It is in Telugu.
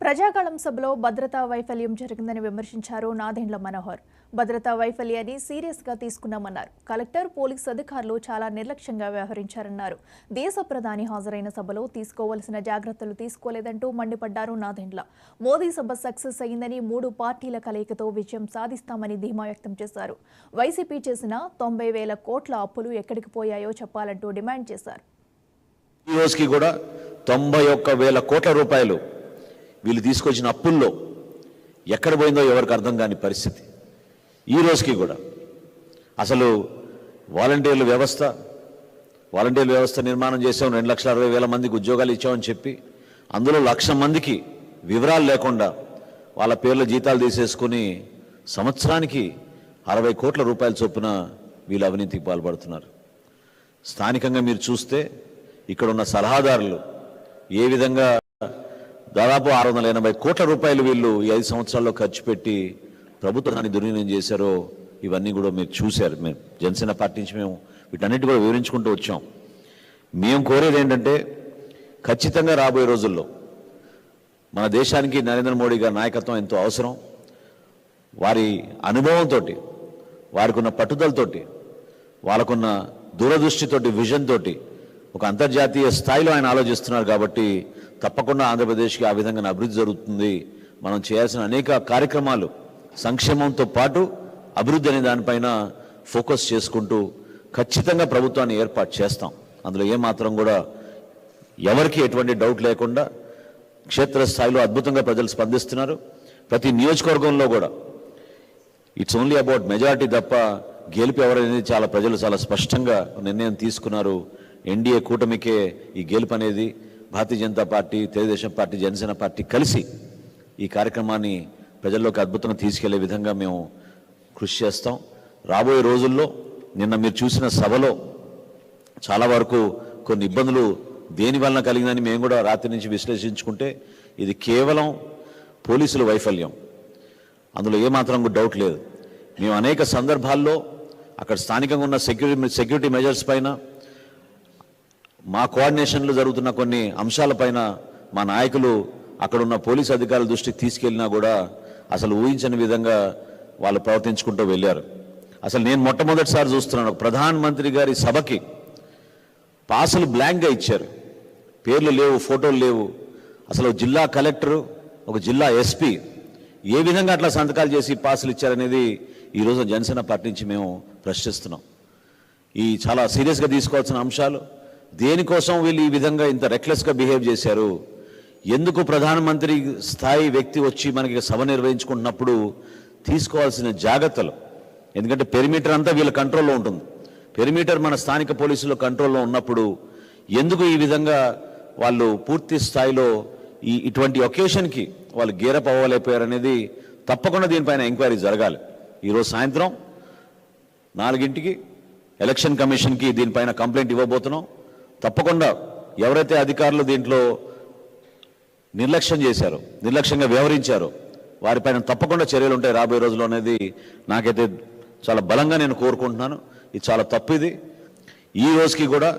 ప్రజాకాలం సభలో భద్రతా వైఫల్యం జరిగిందని విమర్శించారు నాదెండ్ల మనోహర్. భద్రతా వైఫల్యాన్ని సీరియస్ గా తీసుకున్నామన్నారు. కలెక్టర్, పోలీస్ అధికారులు చాలా నిర్లక్ష్యంగా వ్యవహరించారన్నారు. దేశ ప్రధాని హాజరైన సభలో తీసుకోవాల్సిన జాగ్రత్తలు తీసుకోలేదంటూ మండిపడ్డారు నాదెండ్ల. మోదీ సభ సక్సెస్ అయిందని 3 పార్టీల కలయికతో విజయం సాధిస్తామని ధీమా వ్యక్తం చేశారు. వైసీపీ చేసిన 90,000 కోట్ల అప్పులు ఎక్కడికి పోయాయో చెప్పాలంటూ డిమాండ్ చేశారు. ఈ రోజుకి కూడా 91,000 కోట్ల రూపాయలు వీళ్ళు తీసుకొచ్చిన అప్పుల్లో ఎక్కడ పోయిందో ఎవరికి అర్థం కాని పరిస్థితి. ఈ రోజుకి కూడా అసలు వాలంటీర్ల వ్యవస్థ నిర్మాణం చేసాం, 2,60,000 మందికి ఉద్యోగాలు ఇచ్చామని చెప్పి అందులో 1,00,000 మందికి వివరాలు లేకుండా వాళ్ళ పేర్ల జీతాలు తీసేసుకుని సంవత్సరానికి 60 కోట్ల రూపాయల చొప్పున వీళ్ళు అవినీతికి పాల్పడుతున్నారు. స్థానికంగా మీరు చూస్తే ఇక్కడ ఉన్న సలహాదారులు ఏ విధంగా దాదాపు 680 కోట్ల రూపాయలు వీళ్ళు ఈ 5 సంవత్సరాల్లో ఖర్చు పెట్టి ప్రభుత్వాన్ని దుర్వినియోగం చేశారో ఇవన్నీ కూడా మీరు చూశారు. మేము జనసేన పార్టీ నుంచి మేము వీటన్నిటి కూడా వివరించుకుంటూ వచ్చాం. మేము కోరేది ఏంటంటే ఖచ్చితంగా రాబోయే రోజుల్లో మన దేశానికి నరేంద్ర మోడీ గారి నాయకత్వం ఎంతో అవసరం. వారి అనుభవంతో, వారికి ఉన్న పట్టుదలతోటి, వాళ్ళకున్న దూరదృష్టితోటి, విజన్ తోటి ఒక అంతర్జాతీయ స్థాయిలో ఆయన ఆలోచిస్తున్నారు. కాబట్టి తప్పకుండా ఆంధ్రప్రదేశ్కి ఆ విధంగా అభివృద్ధి జరుగుతుంది. మనం చేయాల్సిన అనేక కార్యక్రమాలు సంక్షేమంతో పాటు అభివృద్ధి అనే దానిపైన ఫోకస్ చేసుకుంటూ ఖచ్చితంగా ప్రభుత్వాన్ని ఏర్పాటు చేస్తాం. అందులో ఏమాత్రం కూడా ఎవరికి ఎటువంటి డౌట్ లేకుండా క్షేత్రస్థాయిలో అద్భుతంగా ప్రజలు స్పందిస్తున్నారు. ప్రతి నియోజకవర్గంలో కూడా ఇట్స్ ఓన్లీ అబౌట్ మెజారిటీ తప్ప గెలుపు ఎవరనేది ప్రజలు చాలా స్పష్టంగా నిర్ణయం తీసుకున్నారు. ఎన్డీఏ కూటమికే ఈ గెలుపు అనేది. Bharatiya Janata party, Telugu Desam party, Janasena party కలిసి ఈ కార్యక్రమాన్ని ప్రజల్లోకి అద్భుతంగా తీసుకెళ్లే విధంగా మేము కృషి చేస్తాం. రాబోయే రోజుల్లో నిన్న మీరు చూసిన సభలో చాలా వరకు కొన్ని ఇబ్బందులు దేని వలన కలిగిందని మేము కూడా రాత్రి నుంచి విశ్లేషించుకుంటే ఇది కేవలం పోలీసుల వైఫల్యం, అందులో ఏమాత్రం డౌట్ లేదు. మేము అనేక సందర్భాల్లో అక్కడ స్థానికంగా ఉన్న సెక్యూరిటీ మెజర్స్ పైన, మా కోఆర్డినేషన్లో జరుగుతున్న కొన్ని అంశాలపైన మా నాయకులు అక్కడున్న పోలీసు అధికారుల దృష్టికి తీసుకెళ్లినా కూడా అసలు ఊహించని విధంగా వాళ్ళు ప్రవర్తించుకుంటూ వెళ్ళారు. అసలు నేను మొట్టమొదటిసారి చూస్తున్నాను, ప్రధానమంత్రి గారి సభకి పాసులు బ్లాంక్గా ఇచ్చారు, పేర్లు లేవు, ఫోటోలు లేవు. అసలు జిల్లా కలెక్టరు, ఒక జిల్లా ఎస్పీ ఏ విధంగా అట్లా సంతకాలు చేసి పాసులు ఇచ్చారనేది ఈరోజు జనసేన పార్టీ నుంచి మేము ప్రశ్నిస్తున్నాం. ఈ చాలా సీరియస్గా తీసుకోవాల్సిన అంశాలు. దేనికోసం వీళ్ళు ఈ విధంగా ఇంత రెక్లెస్గా బిహేవ్ చేశారు? ఎందుకు ప్రధానమంత్రి స్థాయి వ్యక్తి వచ్చి మనకి సభ నిర్వహించుకుంటున్నప్పుడు తీసుకోవాల్సిన జాగ్రత్తలు? ఎందుకంటే పెరిమీటర్ అంతా వీళ్ళ కంట్రోల్లో ఉంటుంది. పెరిమీటర్ మన స్థానిక పోలీసుల కంట్రోల్లో ఉన్నప్పుడు ఎందుకు ఈ విధంగా వాళ్ళు పూర్తి స్థాయిలో ఇటువంటి ఒకేషన్కి వాళ్ళు గేరప్ అవ్వలేకపోయారనేది తప్పకుండా దీనిపైన ఎంక్వైరీ జరగాలి. ఈరోజు సాయంత్రం 4ంటికి ఎలక్షన్ కమిషన్కి దీనిపైన కంప్లైంట్ ఇవ్వబోతున్నాం. తప్పకుండా ఎవరైతే అధికారులు దీంట్లో నిర్లక్ష్యంగా వ్యవహరించారో వారిపైన తప్పకుండా చర్యలు ఉంటాయి రాబోయే రోజుల్లో అనేది నాకైతే చాలా బలంగా నేను కోరుకుంటున్నాను. ఇది చాలా తప్పు. ఇది ఈ రోజుకి కూడా